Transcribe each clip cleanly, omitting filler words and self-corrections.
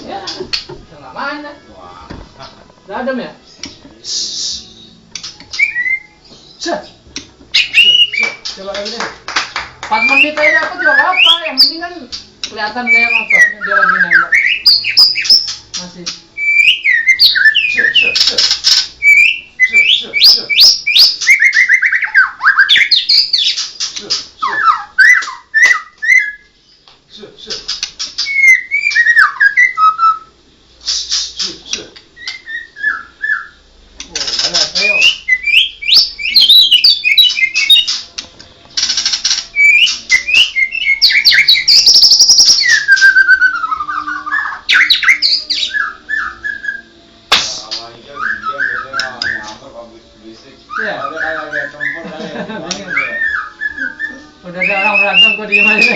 Ya, nggak main ya. Udah adem ya? Coba ini 4 menit aja dapat juga nggak apa, yang penting kan kelihatan kayak ngototnya dia lagi nembak. Masih. Udah ada orang berantem kok diem aja.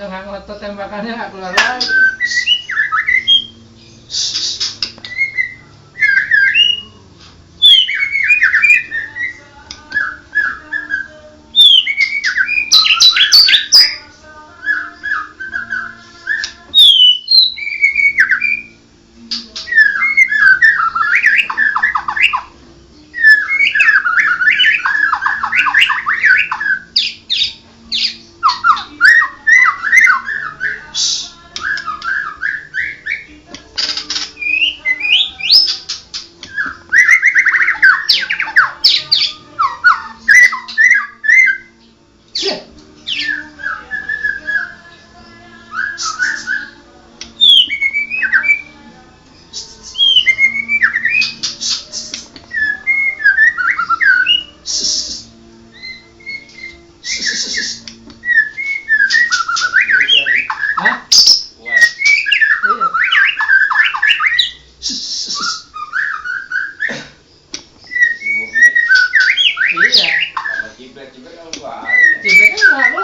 Dengan otot tembakannya nggak keluar lagi.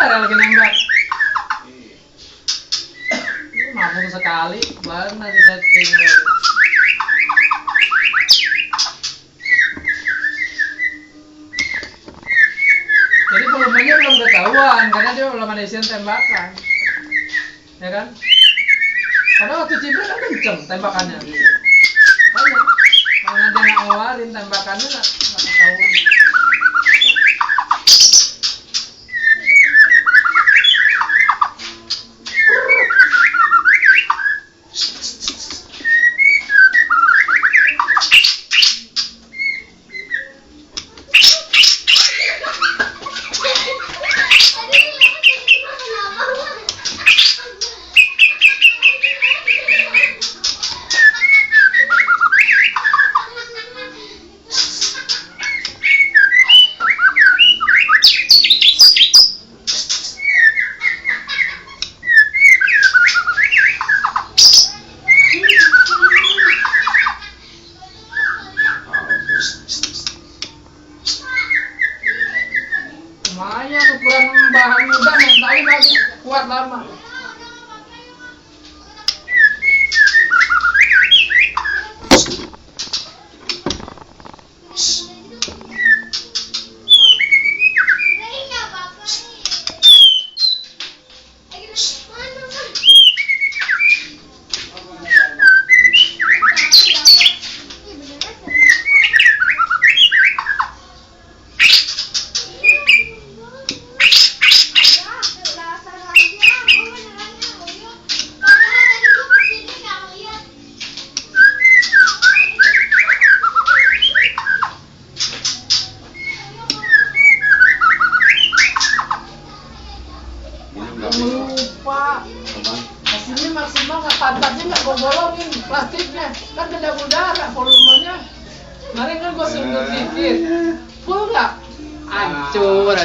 ya lagi nembak. Ini mabuk sekali, benar di setting. Jadi volumenya belum ketahuan karena dia belum ada isian tembakan, ya kan? Karena waktu cibir kan kenceng tembakannya. Makanya karena dia nggak ngeluarin tembakannya nggak ketahuan. Lumayan ukuran bahan muda mentalnya bagus, kuat lama. Lupa hasilnya maksimal nggak, pantatnya nggak gue bolongin plastiknya kan kedap udara volumenya. Kemarin kan gue sundur dikit, full nggak? Hancur.